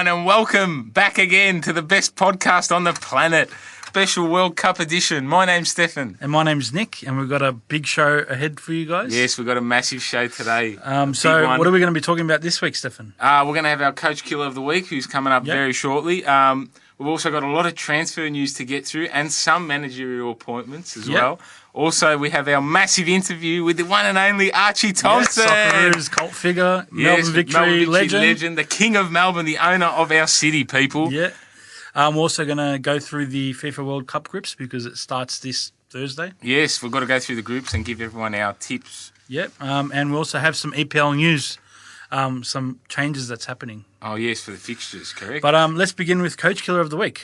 everyone, and welcome back again to the best podcast on the planet, Special World Cup edition. My name's Stefan. And my name's Nick, and we've got a big show ahead for you guys. Yes, we've got a massive show today. So what are we going to be talking about this week, Stefan? We're going to have our Coach Killer of the Week, who's coming up very shortly. We've also got a lot of transfer news to get through and some managerial appointments as well. Also, we have our massive interview with the one and only Archie Thompson. Socceroo's cult figure, Melbourne Victory legend. The king of Melbourne, the owner of our city, people. Yeah. We're also going to go through the FIFA World Cup groups because it starts this Thursday. Yes, we've got to go through the groups and give everyone our tips. Yep. And we also have some EPL news, some changes that's happening. Oh, yes, for the fixtures, correct. But let's begin with Coach Killer of the Week.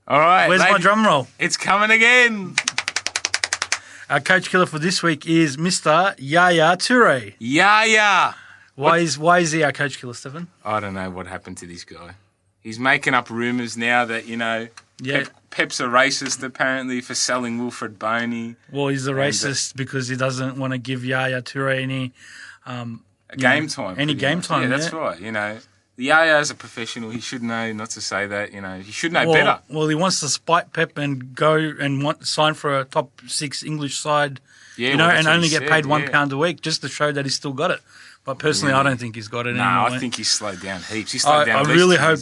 All right. Where's my drum roll? It's coming again. Our Coach Killer for this week is Mr. Yaya Toure. Yaya. Why is he our Coach Killer, Stephen? I don't know what happened to this guy. He's making up rumours now that, Pep's a racist, apparently, for selling Wilfred Boney. Well, he's a racist because he doesn't want to give Yaya Toure any... game time. Any game time, yeah. That's right, Yaya is a professional. He should know not to say that, He should know better. Well, he wants to spite Pep and go and sign for a top 6 English side, and only get paid £1 a week just to show that he's still got it. But personally, I don't think he's got it anymore. No, I think he's slowed down heaps. He's slowed down. I really hope.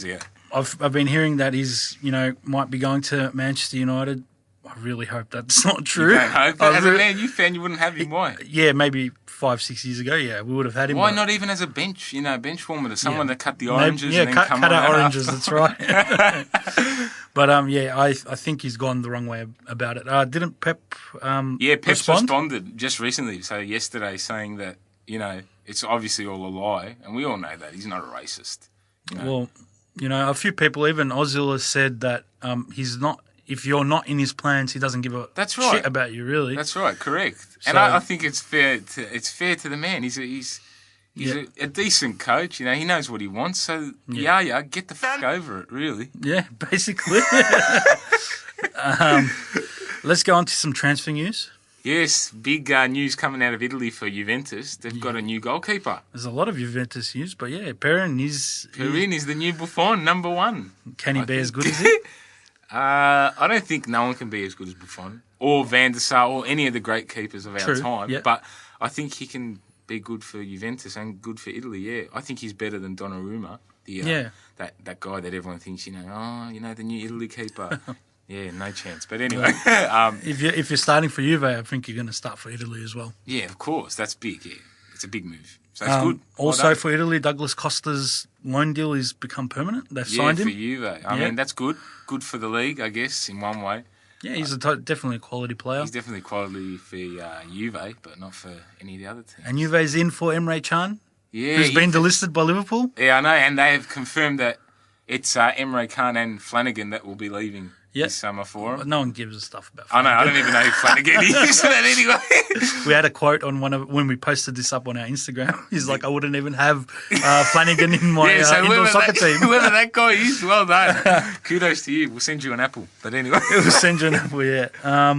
I've been hearing that he's might be going to Manchester United. I really hope that's not true. You don't hope that? As a Man U fan, you wouldn't have him. Why? Yeah, maybe 5-6 years ago, we would have had him. Why not even as a bench? Bench warmer to someone to cut the oranges. And then cut come on out oranges. After. That's right. But I think he's gone the wrong way about it. Didn't Pep? Pep respond? responded just recently. So yesterday, saying that it's obviously all a lie, and we all know that he's not a racist. Well, a few people, even Ozil, has said that he's not. If you're not in his plans, he doesn't give a shit about you, really. That's right, correct. So, and I think it's fair to the man. He's a decent coach. He knows what he wants. So get the fuck over it, really. Yeah, basically. Let's go on to some transfer news. Yes, big news coming out of Italy for Juventus. They've got a new goalkeeper. There's a lot of Juventus news, but Perin is the new Buffon, number 1. Can he be as good as he? I don't think no one can be as good as Buffon or Van der Sar or any of the great keepers of our time. Yep. But I think he can be good for Juventus and good for Italy. Yeah, I think he's better than Donnarumma. That guy that everyone thinks the new Italy keeper. Yeah, no chance. But anyway, if you're starting for Juve, I think you're going to start for Italy as well. Yeah, of course. That's big. Yeah, it's a big move. So it's good. Also for Italy, Douglas Costa's loan deal has become permanent. They've signed him. Yeah, for Juve. I mean, that's good. Good for the league, I guess, in one way. Yeah, he's definitely a quality player. He's definitely quality for Juve, but not for any of the other teams. And Juve's in for Emre Can, who's been delisted by Liverpool. Yeah, I know, and they have confirmed that it's Emre Can and Flanagan that will be leaving this summer for him. But no one gives a stuff about Flanagan. I know, I don't even know who Flanagan is. But anyway. We had a quote on when we posted this up on our Instagram. He's like, I wouldn't even have Flanagan in my indoor soccer team. Whoever that guy is, well done. Kudos to you. We'll send you an apple. But anyway. We'll send you an apple, yeah.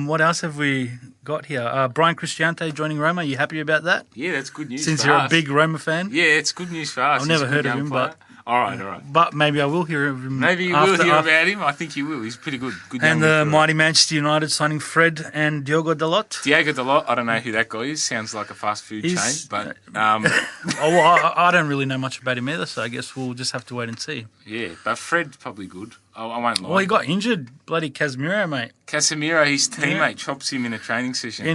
What else have we got here? Brian Cristante joining Roma. Are you happy about that? Yeah, that's good news Since you're a big Roma fan. Yeah, it's good news for us. I've never heard of him, but... All right. But maybe I will hear of him. Maybe you will hear about him. I think you will. He's pretty good. And the mighty Manchester United signing Fred and Diogo Dalot. Diogo Dalot, I don't know who that guy is. Sounds like a fast food chain. But I don't really know much about him either, so I guess we'll just have to wait and see. Yeah, but Fred's probably good. I won't lie. Well, he got injured. Bloody Casemiro, mate. Casemiro, his teammate, chops him in a training session.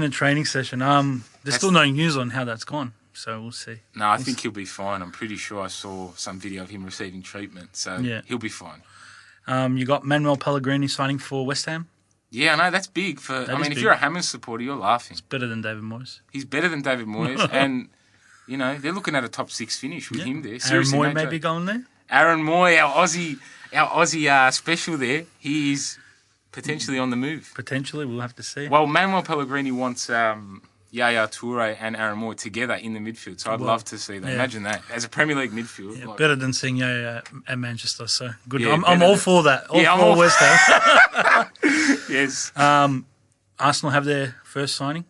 There's still no news on how that's gone. So we'll see. No, I think he'll be fine. I'm pretty sure I saw some video of him receiving treatment. So he'll be fine. You got Manuel Pellegrini signing for West Ham. Yeah, I know. That's big. If you're a Hammers supporter, you're laughing. It's better than David Moyes. He's better than David Moyes. And, they're looking at a top 6 finish with him there. Aaron Moy may be going there. Aaron Moy, our Aussie special there, he is potentially on the move. Potentially, we'll have to see. Well, Manuel Pellegrini wants... Yaya Toure and Aaron Moore together in the midfield. So I'd love to see that. Yeah. Imagine that. As a Premier League midfield. Yeah, better than seeing Yaya at Manchester. So good. Yeah, I'm all for that. I'm all for West Ham. Yes. Arsenal have their first signing.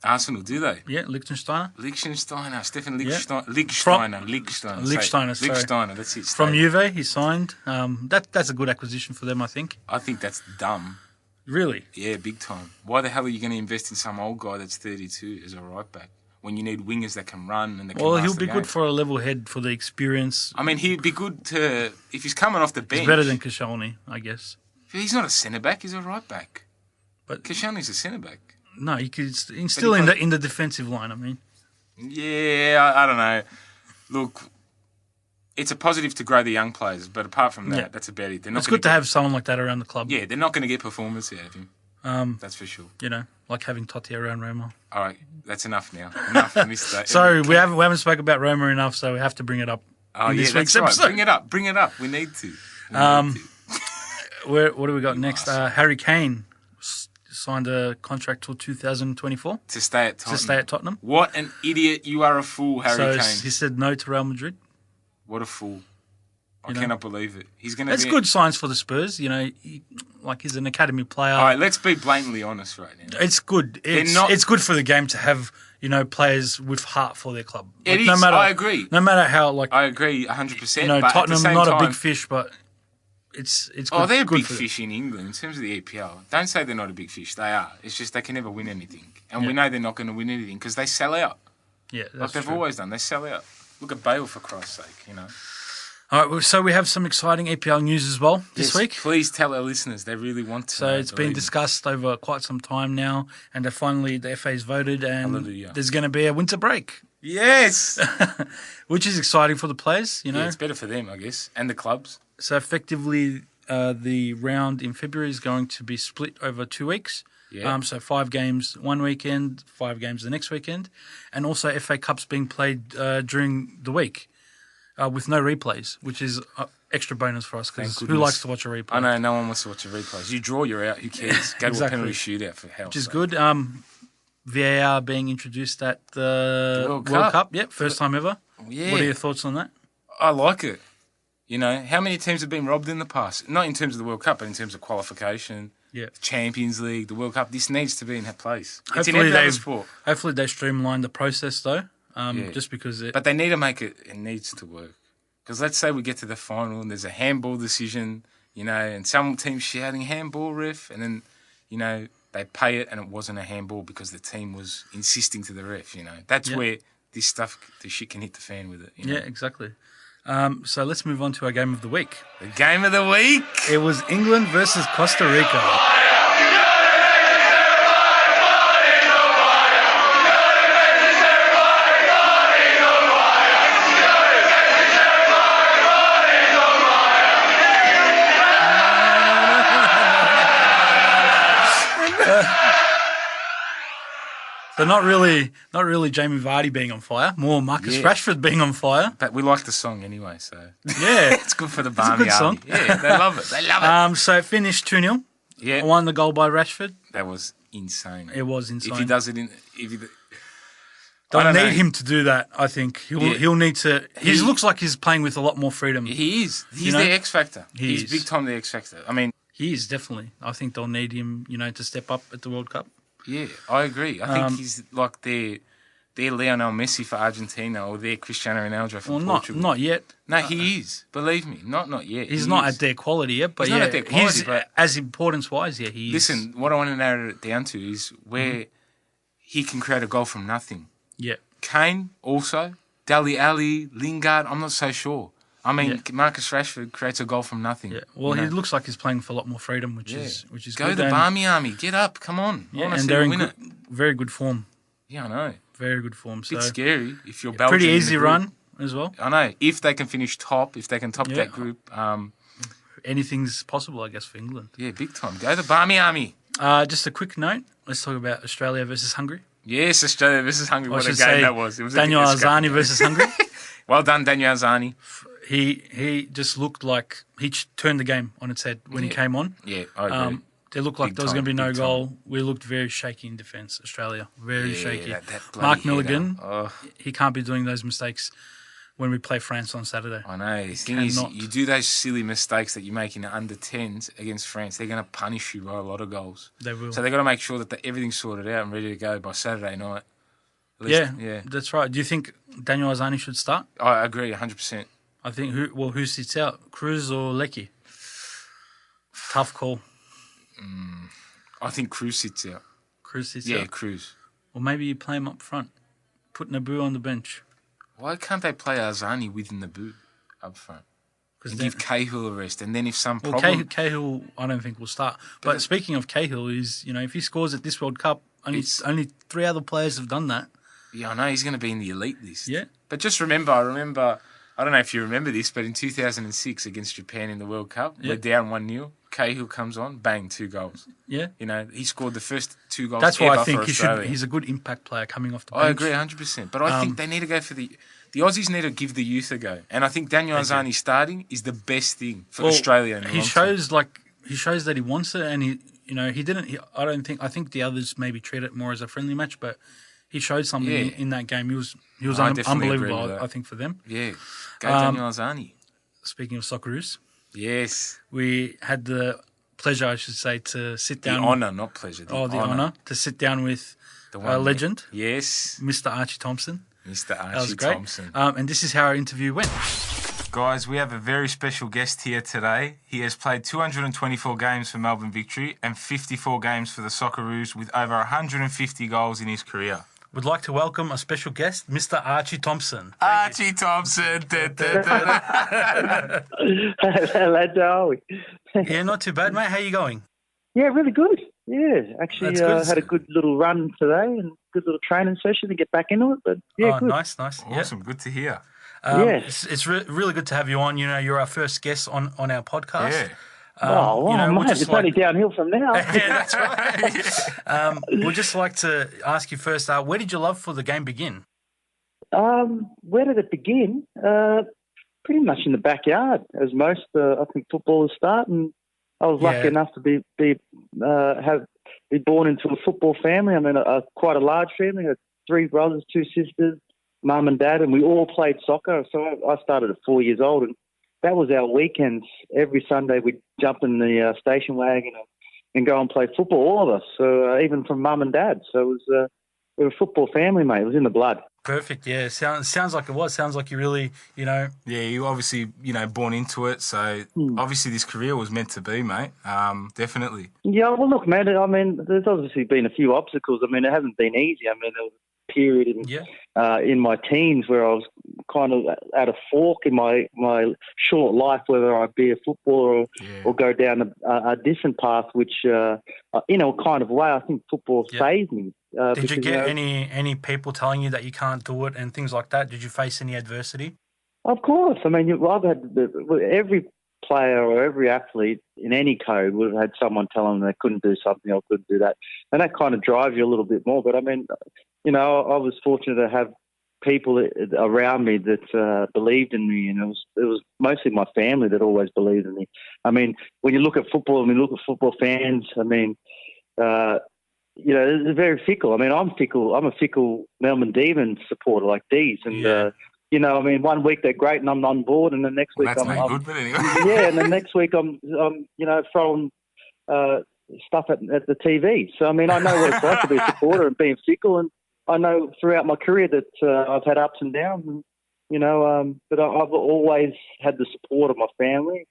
Arsenal, do they? Yeah, Liechtensteiner. Stefan Lichtsteiner. Lichtsteiner, That's it. From Juve, he signed. That's a good acquisition for them, I think. I think that's dumb. Really? Yeah, big time. Why the hell are you going to invest in some old guy that's 32 as a right back when you need wingers that can run and that can he'll be good for a level head for the experience. I mean, he'd be good to if he's coming off the bench. He's better than Koscielny, I guess. He's not a centre back. He's a right back. But Koscielny's a centre back. No, he's still in the defensive line. I mean, yeah, I don't know. Look, it's a positive to grow the young players, but apart from that, that's about it. It's good to have someone like that around the club. Yeah, they're not going to get performance out of him. That's for sure. You know, like having Totti around Roma. All right, that's enough now. Enough, Mister. Sorry, we haven't spoken about Roma enough, so we have to bring it up. In this week's episode. Bring it up. We need to. What do we got next? Harry Kane signed a contract till 2024 to stay at Tottenham. What an idiot! You are a fool, Harry Kane. He said no to Real Madrid. What a fool! I cannot believe it. He's going to. That's good signs for the Spurs. You know, he's an academy player. All right, let's be blatantly honest right now. It's good. It's good for the game to have players with heart for their club. It is. I agree. No matter how I agree 100%. You know, Tottenham not a big fish, but. It's good. Oh, they're a big fish in England in terms of the EPL. Don't say they're not a big fish. They are. It's just they can never win anything. And we know they're not going to win anything because they sell out. Yeah, that's like they've always done. They sell out. Look at Bale, for Christ's sake, you know. All right, so we have some exciting EPL news as well this week. Please tell our listeners. They really want to. So it's been discussed over quite some time now, and finally the FA's voted, and there's going to be a winter break. Yes! Which is exciting for the players, you know. Yeah, it's better for them, I guess, and the clubs. So effectively, the round in February is going to be split over 2 weeks. Yeah. So 5 games one weekend, 5 games the next weekend, and also FA Cups being played during the week with no replays, which is extra bonus for us because who likes to watch a replay? I know, no one wants to watch a replay. You draw, you're out. Who cares? Go to a penalty shootout for hell. Which is good. VAR being introduced at the World Cup. Yep, first time ever. Yeah. What are your thoughts on that? I like it. You know, how many teams have been robbed in the past? Not in terms of the World Cup, but in terms of qualification, the Champions League, the World Cup. This needs to be in that place. It's in every other sport. Hopefully they streamline the process, though, just because But they need to make it... It needs to work. Because let's say we get to the final and there's a handball decision, you know, and some team's shouting handball ref, and then, you know, they pay it and it wasn't a handball because the team was insisting to the ref, you know. That's where the shit can hit the fan with it. You know? Yeah, exactly. So let's move on to our game of the week. The game of the week? It was England versus Costa Rica. So not really Jamie Vardy being on fire, more Marcus Rashford being on fire. But we like the song anyway, so yeah, it's good for the barmy. It's a good song. Yeah, they love it. They love it. So it finished 2-0. Yeah, won the goal by Rashford. That was insane. It was insane. If he does it They'll need him to do that. I think he'll need to. He looks like he's playing with a lot more freedom. He is. He's the X factor. He's big time the X factor. I mean, he is definitely. I think they'll need him, to step up at the World Cup. Yeah, I agree. I think he's like their Lionel Messi for Argentina or their Cristiano Ronaldo for Portugal. Not yet. No, he is. Believe me, not yet. He's not at their quality yet, but he's not at their quality, but as importance-wise, he is. Listen, what I want to narrow it down to is where he can create a goal from nothing. Yeah. Kane also, Dele Alli, Lingard, I'm not so sure. I mean, Marcus Rashford creates a goal from nothing. Yeah. Well, he looks like he's playing for a lot more freedom, which is Go good. Go the Barmy Army. Get up. Come on. Yeah, and they're in very good form. Yeah, I know. Very good form. So, bit scary if you're Belgium. Pretty easy run as well. I know. If they can finish top, if they can top that group. Anything's possible, I guess, for England. Yeah, big time. Go the Barmy Army. Just a quick note. Let's talk about Australia versus Hungary. Yes, Australia versus Hungary. What a game that was. It was Daniel Arzani versus Hungary. Well done, Daniel Arzani. He just looked like he turned the game on its head when he came on. Yeah, I agree. They looked like there was going to be no goal. We looked very shaky in defence, Australia. Very shaky. Mark Milligan, he can't be doing those mistakes when we play France on Saturday. I know. The thing is, you do those silly mistakes that you make in the under-10s against France, they're going to punish you by a lot of goals. They will. So they've got to make sure that everything's sorted out and ready to go by Saturday night. Yeah, that's right. Do you think Daniel Arzani should start? I agree, 100%. I think who sits out, Cruz or Lecky? Tough call. I think Cruz sits out. Cruz sits out? Yeah, Cruz. Or maybe you play him up front. Put Naboo on the bench. Why can't they play Arzani with Naboo up front? And give Cahill a rest. And then if some problem... Cahill, I don't think will start. But speaking of Cahill, if he scores at this World Cup, only 3 other players have done that. Yeah, I know. He's going to be in the elite list. Yeah. But just remember, I don't know if you remember this, but in 2006 against Japan in the World Cup, we're down 1-0. Cahill comes on, bang, 2 goals. Yeah. He scored the first 2 goals That's why ever I think for he's a good impact player coming off the bench. I agree 100%. But I think they need to go for the Aussies need to give the youth a go. And I think Daniel Arzani starting is the best thing for Australia. He shows that he wants it, and he didn't. I think the others maybe treat it more as a friendly match, but he showed something in that game. He was unbelievable, I think, for them. Yeah, go Daniel Arzani. Speaking of Socceroos, yes, we had the pleasure, I should say, to sit down. The honour, not pleasure. The honour to sit down with a legend. Yes, Mr. Archie Thompson. Mr. Archie Thompson. And this is how our interview went. Guys, we have a very special guest here today. He has played 224 games for Melbourne Victory and 54 games for the Socceroos with over 150 goals in his career. Would like to welcome a special guest, Mr. Archie Thompson. Archie Thompson. Hello, Joey. Yeah, not too bad, mate. How you going? Yeah, really good. Yeah, actually had a good little run today and good little training session to get back into it. But yeah, good. Nice. Awesome, good to hear. It's really good to have you on. You're our first guest on our podcast. Yeah. Mate, it's only downhill from now. Yeah, that's right. We'd just like to ask you first, where did your love for the game begin? Where did it begin? Pretty much in the backyard, as most, I think, footballers start. And I was lucky enough to be born into a football family. I mean, quite a large family. I had 3 brothers, 2 sisters, mum and dad, and we all played soccer. So I started at 4 years old, and that was our weekends. Every Sunday we'd jump in the station wagon and go and play football, all of us. So even from mum and dad. So it was we were a football family, mate. It was in the blood. Perfect. Yeah, sounds like it was. Sounds like you really, Yeah, you obviously, born into it. So obviously this career was meant to be, mate. Definitely. Yeah. Well, look, man. I mean, there's obviously been a few obstacles. I mean, it hasn't been easy. I mean, there was a period in my teens where I was kind of at a fork in my short life, whether I'd be a footballer or go down a different path, which, in a kind of way, I think football saved me. Did you get any people telling you that you can't do it and things like that? Did you face any adversity? Of course. I mean, I've had every player or every athlete in any code would have had someone tell them they couldn't do something or couldn't do that. And that kind of drives you a little bit more. But I mean, I was fortunate to have people around me that believed in me, and it was mostly my family that always believed in me. I mean, when you look at football, look at football fans, I mean, it's very fickle. I mean, I'm fickle. I'm a fickle Melbourne Demons supporter, like D's, and I mean, one week they're great and I'm on board, and the next week that's no good, but anyway. Yeah, and the next week I'm throwing stuff at the TV. So I mean, I know what it's like to be a supporter and being fickle, and I know throughout my career that I've had ups and downs, and but I've always had the support of my family.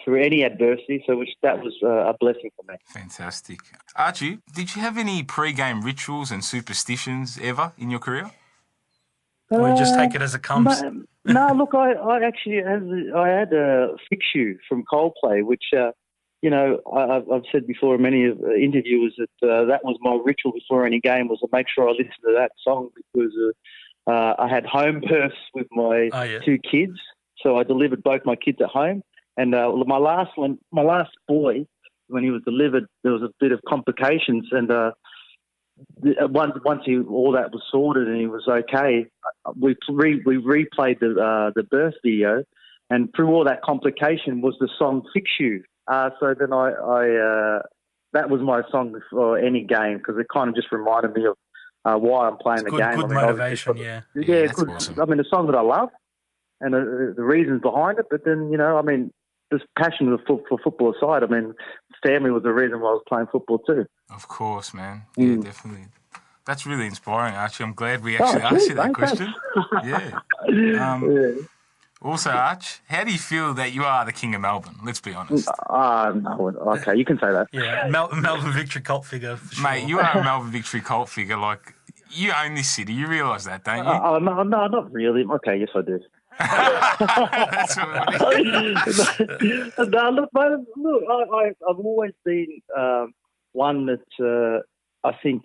Through any adversity, so that was a blessing for me. Fantastic. Archie, did you have any pre-game rituals and superstitions ever in your career? Or you just take it as it comes? No, look, I actually had a Fix You from Coldplay, which, I've said before in many interviews that that was my ritual before any game, was to make sure I listened to that song, because I had home births with my 2 kids, so I delivered both my kids at home. And my last boy, when he was delivered, there was a bit of complications. And once all that was sorted and he was okay, we replayed the birth video, and through all that complication was the song "Fix You." So then that was my song for any game, because it kind of just reminded me of why I'm playing the game. Good motivation, yeah. Good. Awesome. I mean, a song that I love. and the reasons behind it. But then, I mean, this passion for football aside, I mean, family was the reason why I was playing football too. Of course, man. Yeah, definitely. That's really inspiring, Archie. I'm glad we actually asked you that question. Yeah. Also, Arch, how do you feel that you are the king of Melbourne? Let's be honest. No, okay, you can say that. Yeah, Melbourne Victory cult figure, for sure. Mate, you are a Melbourne Victory cult figure. Like, you own this city. You realise that, don't you? No, not really. Okay, yes, I do. That's what No, look, mate, I've always been one that I think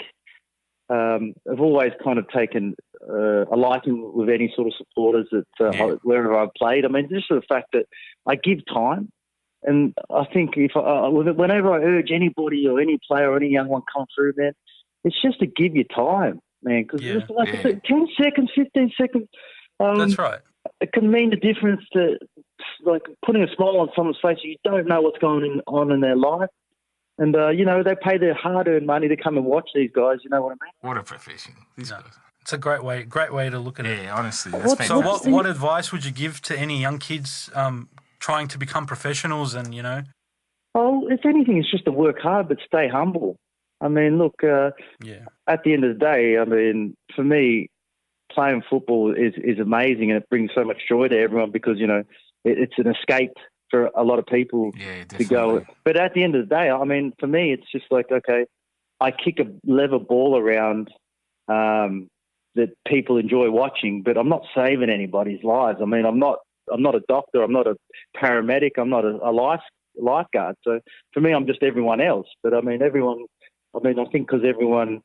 I've always kind of taken a liking with any sort of supporters that wherever I've played. I mean, just the fact that I give time, and I think whenever I urge anybody or any player or any young one come through, man, it's just to give you time, man, because it's like 10 seconds, 15 seconds. That's right. It can mean the difference to, like, putting a smile on someone's face. You don't know what's going on in their life. And, they pay their hard-earned money to come and watch these guys. You know what I mean? What a profession. These guys. It's a great way to look at it. Yeah, honestly. That's fantastic. So what advice would you give to any young kids trying to become professionals and, Oh, if anything, it's just to work hard but stay humble. I mean, look, at the end of the day, I mean, for me, playing football is amazing, and it brings so much joy to everyone because, it's an escape for a lot of people to go. But at the end of the day, I mean, for me, it's just like, okay, I kick a leather ball around that people enjoy watching, but I'm not saving anybody's lives. I mean, I'm not a doctor. I'm not a paramedic. I'm not a lifeguard. So for me, I'm just everyone else. But I mean, I think because everyone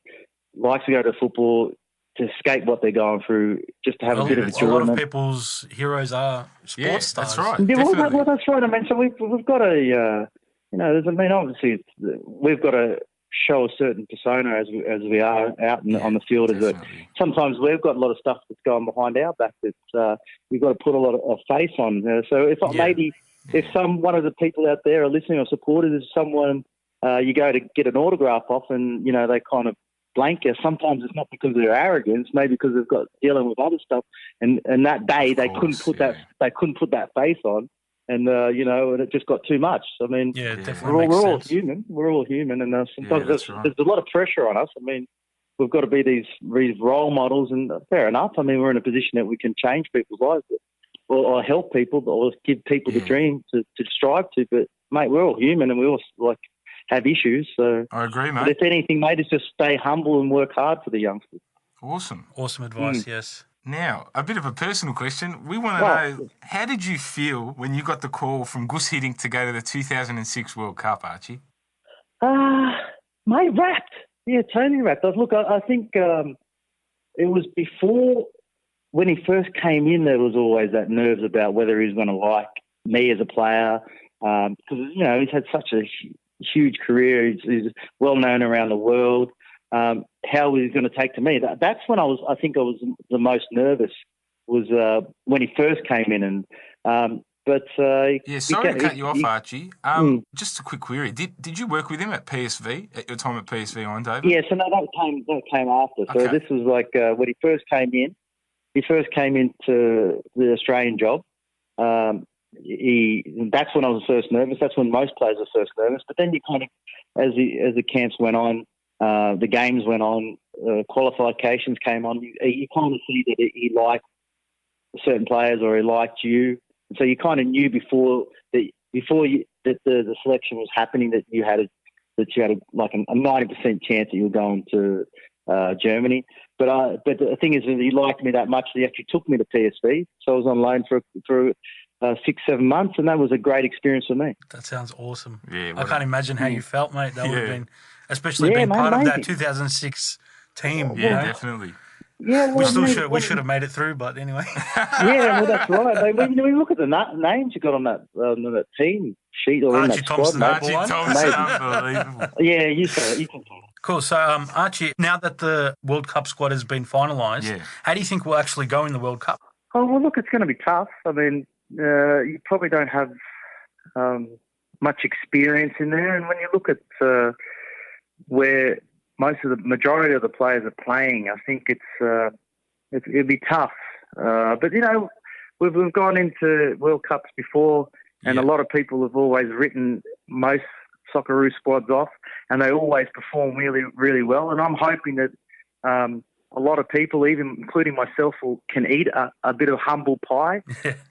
likes to go to football to escape what they're going through, just to have a bit of enjoyment. A lot of people's heroes are sports stars. That's right. Yeah, well, that's right. I mean, so we've got to, obviously we've got to show a certain persona as we are out on the field. Sometimes we've got a lot of stuff that's going behind our back that we've got to put a lot of face on. So if one of the people out there are listening or supporters is someone you go to get an autograph off and, they kind of blank you. Sometimes it's not because of their arrogance, maybe because they've got dealing with other stuff. And that day they couldn't put that face on, and and it just got too much. I mean, definitely we're all human. We're all human, and sometimes there's a lot of pressure on us. I mean, we've got to be these role models, and fair enough. I mean, we're in a position that we can change people's lives, or help people, or give people the dream to strive to. But mate, we're all human, and we all have issues. So I agree, mate. But if anything, mate, is just stay humble and work hard for the youngsters. Awesome advice. Yes. Now, a bit of a personal question. We want to know, how did you feel when you got the call from Gus Hiddink to go to the 2006 World Cup, Archie? Mate, wrapped. Yeah, totally wrapped. Look, I think it was before, when he first came in, there was always that nerves about whether he was going to like me as a player, because, he's had such a huge career. He's well known around the world. How was he going to take to me? That's when I was the most nervous, was when he first came in. And sorry to cut you off, Archie. Just a quick query: Did you work with him at PSV at your time at PSV Eindhoven? Yeah, so no, that came after. Okay. So this was like when he first came in. He first came into the Australian job. That's when I was first nervous. That's when most players are first nervous. But then you kind of, as the camps went on, the games went on, qualifications came on. You kind of see that he liked certain players, or he liked you. And so you kind of knew before the selection was happening that you had a 90% chance that you were going to Germany. But the thing is that he liked me that much that he actually took me to PSV. So I was on loan for 6-7 months, and that was a great experience for me. That sounds awesome. Yeah, I can't imagine how you felt, mate. That would have been, especially being part of that 2006 team. Yeah, definitely. Yeah, well, we should have made it through, but anyway. Yeah, well, that's right. When you look at the names you got on that team sheet or Archie in that squad, Thompson, Archie Thompson, unbelievable. Yeah, you can. Cool. So, Archie, now that the World Cup squad has been finalised, how do you think we'll actually go in the World Cup? Oh, well, look, it's going to be tough. I mean, you probably don't have much experience in there, and when you look at where the majority of the players are playing, I think it'd be tough. But we've gone into World Cups before, and a lot of people have always written most Socceroo squads off, and they always perform really, really well. And I'm hoping that a lot of people, even including myself, can eat a bit of humble pie,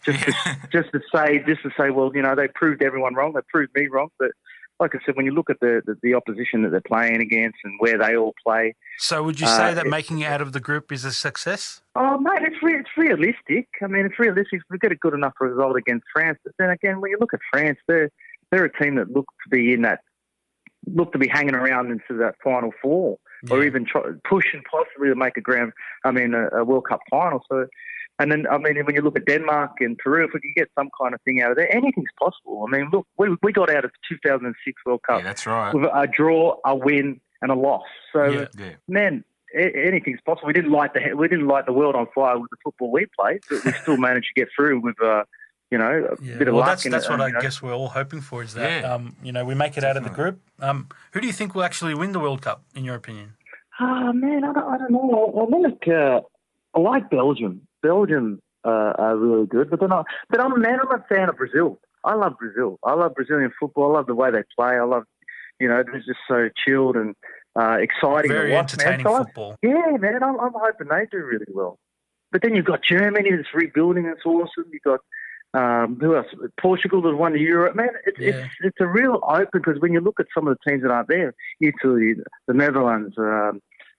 just to say, well, they proved everyone wrong, they proved me wrong. But like I said, when you look at the opposition that they're playing against and where they all play. So would you say that making it out of the group is a success? Oh, mate, it's realistic. I mean, it's realistic. We get a good enough result against France. But then again, when you look at France, they're a team that look to be hanging around into that Final Four, or even pushing possibly to make a World Cup final. So, and then, I mean, when you look at Denmark and Peru, if we could get some kind of thing out of there, anything's possible. I mean, look, we got out of the 2006 World Cup. Yeah, that's right. With a draw, a win, and a loss. So, man, anything's possible. We didn't light the world on fire with the football we played, but we still managed to get through with a bit of luck. That's what I guess we're all hoping for, is that we make it out of the group. Who do you think will actually win the World Cup, in your opinion? Man, I don't know. I like Belgium. Belgium are really good, but I'm a fan of Brazil. I love Brazil. I love Brazilian football. I love the way they play. I love, they're just so chilled and exciting. Very to watch, entertaining football. Yeah, man, I'm hoping they do really well. But then you've got Germany that's rebuilding. It's awesome. You've got who else? Portugal that won the Euro. Man, it's a real open, because when you look at some of the teams that aren't there, Italy, the Netherlands,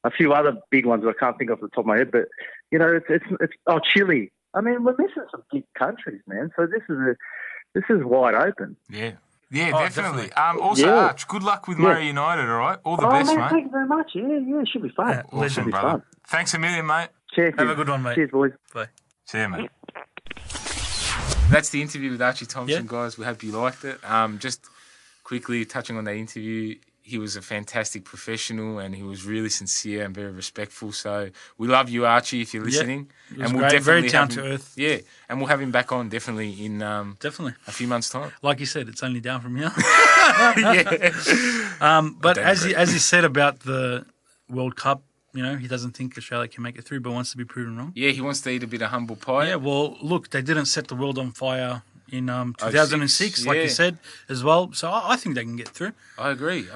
a few other big ones that I can't think off the top of my head, but it's Chile. I mean, we're missing some big countries, man. So this is wide open. Yeah. Yeah, definitely. Arch, good luck with Murray United, all right? All the best, man, mate. Thank you very much. Yeah, it should be fun. Awesome, should be brother. fun. Thanks a million, mate. Cheers. Have a good one, mate. Cheers, boys. Bye. See you, mate. That's the interview with Archie Thompson, guys. We hope you liked it. Just quickly touching on that interview, he was a fantastic professional and he was really sincere and very respectful. So we love you, Archie, if you're listening. Yeah, and we'll definitely very down to earth. Yeah, and we'll have him back on definitely in a few months' time. Like you said, it's only down from here. Yeah. But as he said about the World Cup, he doesn't think Australia can make it through, but wants to be proven wrong. Yeah, he wants to eat a bit of humble pie. Yeah, well, look, they didn't set the world on fire in 2006, like you said, as well. So I think they can get through. I agree.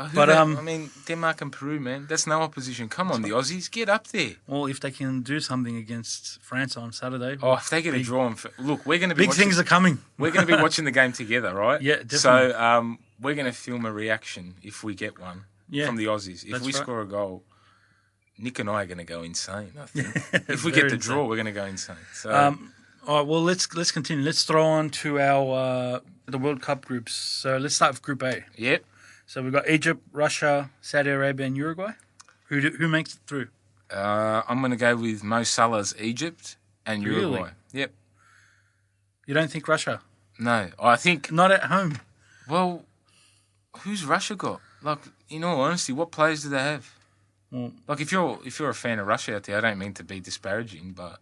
Denmark and Peru, man, that's no opposition. Come on, the Aussies, get up there. Well, if they can do something against France on Saturday. Oh, if they get a draw, look, we're going to be things are coming. We're going to be watching the game together, right? Yeah, definitely. So we're going to film a reaction if we get one from the Aussies. If we score a goal, Nick and I are going to go insane, I think. If we get the draw, we're going to go insane. So, all right, well, let's continue. Let's throw on to our the World Cup groups. So let's start with Group A. Yep. So we've got Egypt, Russia, Saudi Arabia, and Uruguay. Who makes it through? I'm going to go with Mo Salah's Egypt and Uruguay. Really? Yep. You don't think Russia? No, I think not at home. Well, who's Russia got? Like, in all honesty, what players do they have? Well, like, if you're a fan of Russia out there, I don't mean to be disparaging, but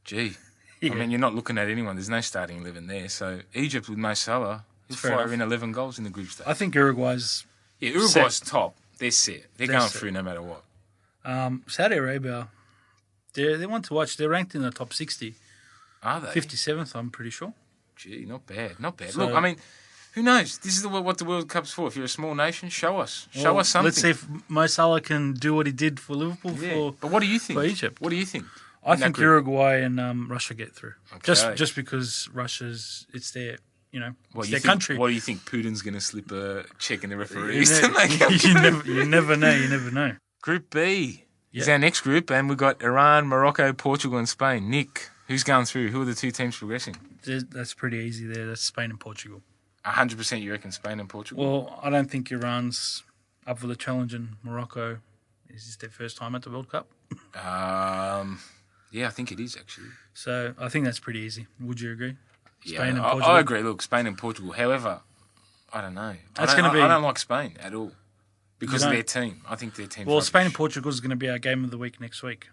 gee, I mean, you're not looking at anyone. There's no starting 11 there. So Egypt with Mo Salah, he'll fire in 11 goals in the group stage. I think Uruguay's top. They're set. They're going through no matter what. Saudi Arabia, they want to watch. They're ranked in the top 60. Are they? 57th, I'm pretty sure. Gee, not bad. Not bad. So, look, I mean, who knows? This is what the World Cup's for. If you're a small nation, show us. Show us something. Let's see if Mo Salah can do what he did for Liverpool But what do you think? For Egypt. What do you think? I think Uruguay and Russia get through. Okay. Just because it's their, it's their country. What do you think? Putin's going to slip a check in the referees? You never know. You never know. Group B is our next group, and we've got Iran, Morocco, Portugal, and Spain. Nick, who's going through? Who are the two teams progressing? That's pretty easy there. That's Spain and Portugal. 100% you reckon Spain and Portugal? Well, I don't think Iran's up for the challenge, and Morocco, is this their first time at the World Cup? Yeah, I think it is, actually. So I think that's pretty easy. Would you agree? Spain and Portugal? I agree. Look, Spain and Portugal. However, I don't know. I don't like Spain at all because of their team. I think their team's Spain and Portugal is going to be our game of the week next week.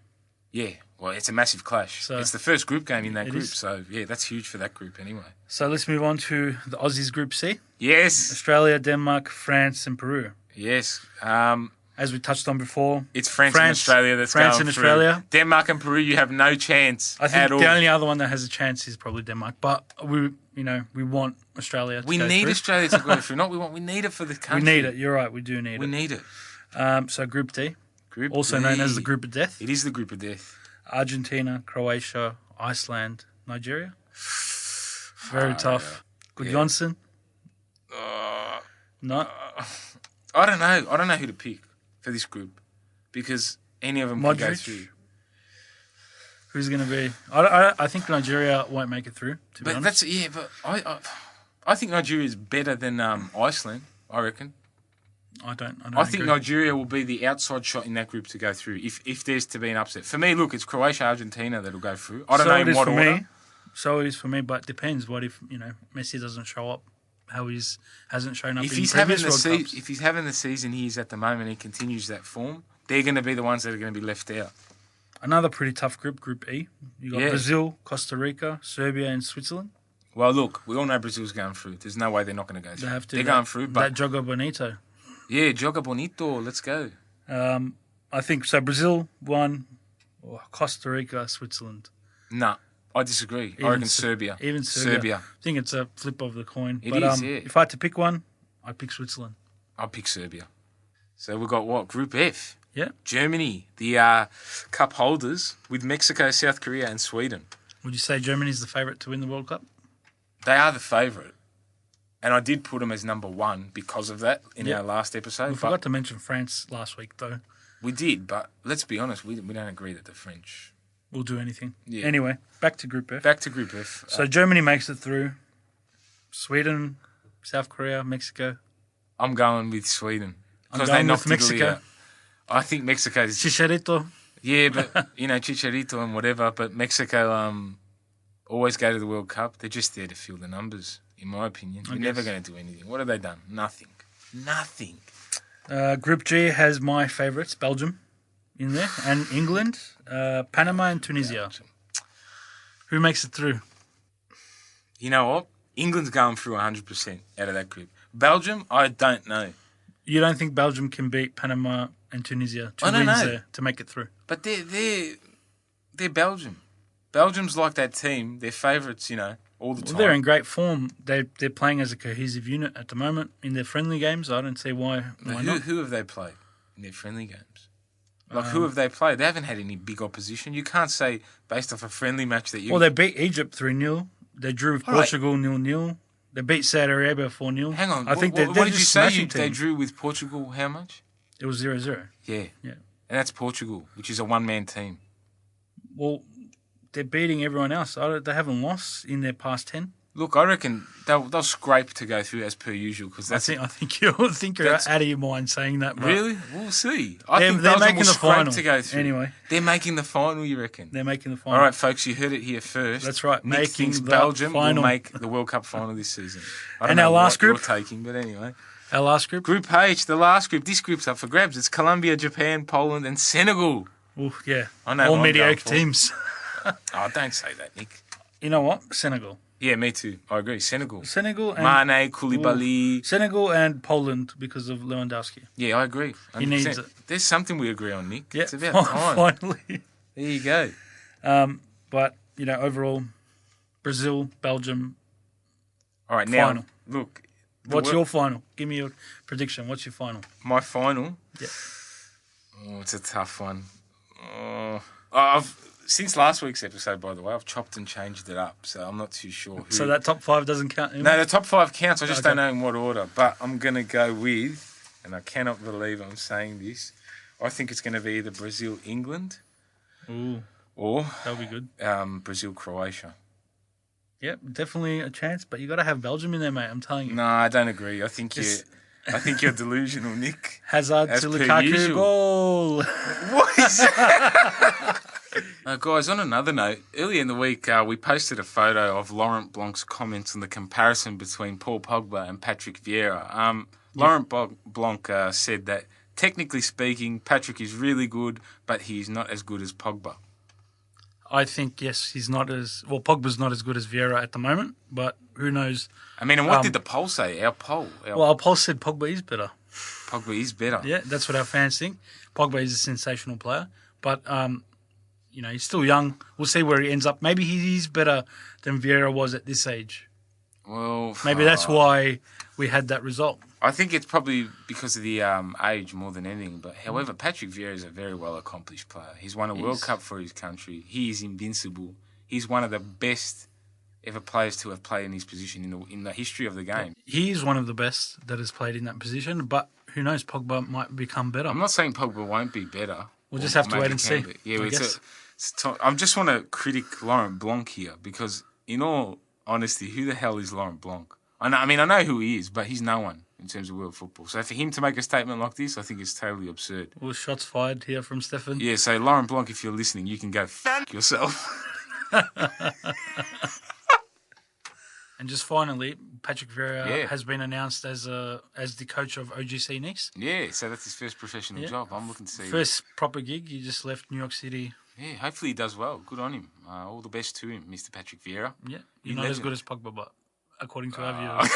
Yeah, well, it's a massive clash. So it's the first group game in that group. So, that's huge for that group anyway. So let's move on to the Aussies Group C. Yes. Australia, Denmark, France, and Peru. Yes. as we touched on before. It's France and Australia that's France going and through. Australia. Denmark and Peru, you have no chance I think at all. the only other one that has a chance is probably Denmark. But we want Australia to We go need through. Australia to go through. We need it for the country. We need it. You're right. We do need it. We need it. So Group D, Group also D. known as the Group of Death. It is the group of death. Argentina, Croatia, Iceland, Nigeria. Very tough. Good Johnson? No. I don't know. I don't know who to pick for this group because any of them could go Modric? through. Who's going to be? I think Nigeria won't make it through, to be honest. But I think Nigeria is better than Iceland, I reckon. I don't I think agree. Nigeria will be the outside shot in that group to go through if there's to be an upset. For me, look, it's Croatia, Argentina that'll go through. I don't know in what order. So it is for me, but it depends. What if, Messi doesn't show up? How hasn't shown up If in he's previous World Cups? if he's having the season he is at the moment, he continues that form. They're going to be the ones that are going to be left out. Another pretty tough group, Group E. You got Brazil, Costa Rica, Serbia, and Switzerland. Well, look, we all know Brazil's going through. There's no way they're not going to go through. They have to. They're going through, but that Jogo Bonito. yeah, Joga Bonito. Let's go. I think so. Brazil won. Costa Rica, Switzerland. Nah, I disagree. I reckon Serbia. Even Serbia. I think it's a flip of the coin. It is, yeah. If I had to pick one, I'd pick Switzerland. I'll pick Serbia. So we've got what? Group F. Yeah. Germany, the cup holders, with Mexico, South Korea, and Sweden. Would you say Germany's the favourite to win the World Cup? They are the favourite. And I did put them as number one because of that in our last episode. We forgot to mention France last week, though. We did, but let's be honest, we don't agree that the French will do anything. Yeah. Anyway, back to Group F. Back to Group F. So Germany makes it through. Sweden, South Korea, Mexico. I'm going with Sweden. I'm going with Mexico. I think Mexico's... Chicharito. Yeah, but, Chicharito and whatever, but Mexico always go to the World Cup. They're just there to fill the numbers, in my opinion. They're never going to do anything. What have they done? Nothing. Group G has my favourites, Belgium in there, and England, Panama and Tunisia. Belgium. Who makes it through? You know what? England's going through 100% out of that group. Belgium, I don't know. You don't think Belgium can beat Panama and Tunisia? Two wins there to make it through. But they're Belgium. Belgium's like that team. They're favourites, all the time. Well, they're in great form. They're playing as a cohesive unit at the moment in their friendly games. I don't see why not. Who have they played in their friendly games? Like, who have they played? They haven't had any big opposition. You can't say, based off a friendly match, that you... Well, they beat Egypt 3-0. They drew with Portugal 0-0. They beat Saudi Arabia 4-0. Hang on. I think what did you say? They team. drew with Portugal how much? It was 0-0. Yeah. And that's Portugal, which is a one-man team. Well, they're beating everyone else. They haven't lost in their past 10. Look, I reckon they'll scrape to go through as per usual. Cause I think you're out of your mind saying that. But really? We'll see. I think they're Belgium making will the scrape final to go through. anyway. They're making the final, you reckon? They're making the final. All right, folks, you heard it here first. That's right. Nick thinks Belgium will make the World Cup final this season. I don't know our last what group? you're taking, but anyway. Our last group? Group H, the last group. This group's up for grabs. It's Colombia, Japan, Poland, and Senegal. Ooh, yeah. I know all mediocre teams. Oh, don't say that, Nick. You know what? Senegal. Yeah, me too. I agree. Senegal and Mane, Koulibaly. Senegal and Poland because of Lewandowski. Yeah, I agree. 100%. He needs it. There's something we agree on, Nick. Yeah, it's about time. Finally. There you go. But, overall, Brazil, Belgium. All right, now, final. Look. What's your final? Give me your prediction. What's your final? My final? Yeah. Oh, it's a tough one. Since last week's episode, by the way, I've chopped and changed it up, so I'm not too sure who. So that top 5 doesn't count anymore? No, the top 5 counts. I just don't know in what order. But I'm going to go with, and I cannot believe I'm saying this, I think it's going to be either Brazil, England, or that'll be good. Brazil, Croatia. Yep, definitely a chance, but you got to have Belgium in there, mate. I'm telling you. No, I don't agree. I think you're delusional, Nick. Hazard to Lukaku goal. What is that? Guys, on another note, earlier in the week, we posted a photo of Laurent Blanc's comments on the comparison between Paul Pogba and Patrick Vieira. Laurent Blanc said that, technically speaking, Patrick is really good, but he's not as good as Pogba. I think, yes, he's not as... Well, Pogba's not as good as Vieira at the moment, but who knows? I mean, and what did the poll say? Our poll? Our poll said Pogba is better. Pogba is better. Yeah, that's what our fans think. Pogba is a sensational player, but he's still young. We'll see where he ends up. Maybe he is better than Vieira was at this age. Well, maybe that's why we had that result. I think it's probably because of the age more than anything. But however, Patrick Vieira is a very well accomplished player. He's won a World Cup for his country. He is invincible. He's one of the best ever players to have played in his position in the history of the game. He is one of the best that has played in that position. But who knows? Pogba might become better. I'm not saying Pogba won't be better. We'll just have to wait and see. Yeah, I just want to critic Laurent Blanc here because, in all honesty, who the hell is Laurent Blanc? I know who he is, but he's no one in terms of world football. So for him to make a statement like this, I think it's totally absurd. Well, shots fired here from Stefan. Yeah, so Laurent Blanc, if you're listening, you can go f*** yourself. And just finally, Patrick Vieira has been announced as the coach of OGC Nice. Yeah, so that's his first professional job. I'm looking to see. First proper gig. He just left New York City. Yeah, hopefully he does well. Good on him. All the best to him, Mr. Patrick Vieira. Yeah, you're not as good as Pogba, but according to our viewers.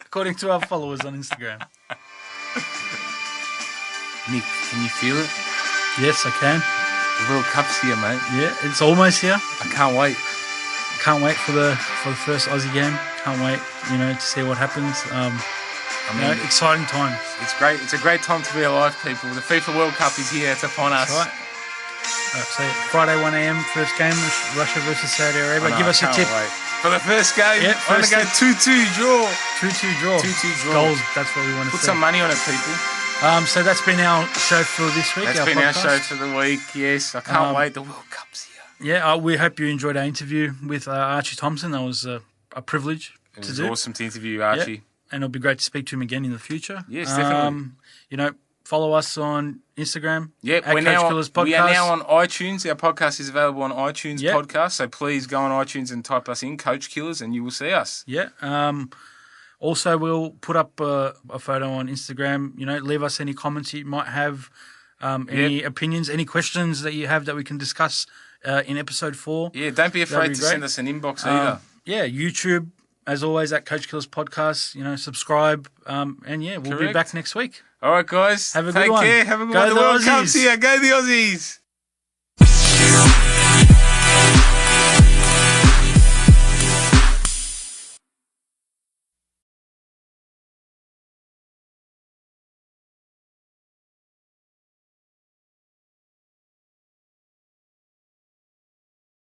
According to our followers on Instagram. Nick, can you feel it? Yes, I can. The World Cup's here, mate. Yeah, it's almost here. I can't wait. Can't wait for the first Aussie game. Can't wait, to see what happens. Exciting times. It's great. It's a great time to be alive, people. The FIFA World Cup is here. It's upon us. That's right. So Friday 1 a.m. first game, Russia versus Saudi Arabia. Give us a tip. Wait. For the first game, I'm going to go 2-2 draw. 2-2 draw. 2-2 draw. Goals, that's what we want to see. Put some money on it, people. So that's been our show for this week. That's been our show for the week, yes. I can't wait. The World Cup's here. Yeah, we hope you enjoyed our interview with Archie Thompson. That was a privilege to do. It was awesome to interview Archie. Yep. And it'll be great to speak to him again in the future. Yes, definitely. Follow us on Instagram. Yep, we are now on iTunes. Our podcast is available on iTunes podcast. So please go on iTunes and type us in, Coach Killers, and you will see us. Yeah. Also, we'll put up a photo on Instagram. Leave us any comments you might have, any opinions, any questions that you have that we can discuss in episode 4. Yeah, don't be afraid to send us an inbox either. Yeah, YouTube, as always, at Coach Killers Podcast. Subscribe. And we'll be back next week. All right, guys. Have a good one. Take care. Have a good one. The World Cup's here. Go the Aussies.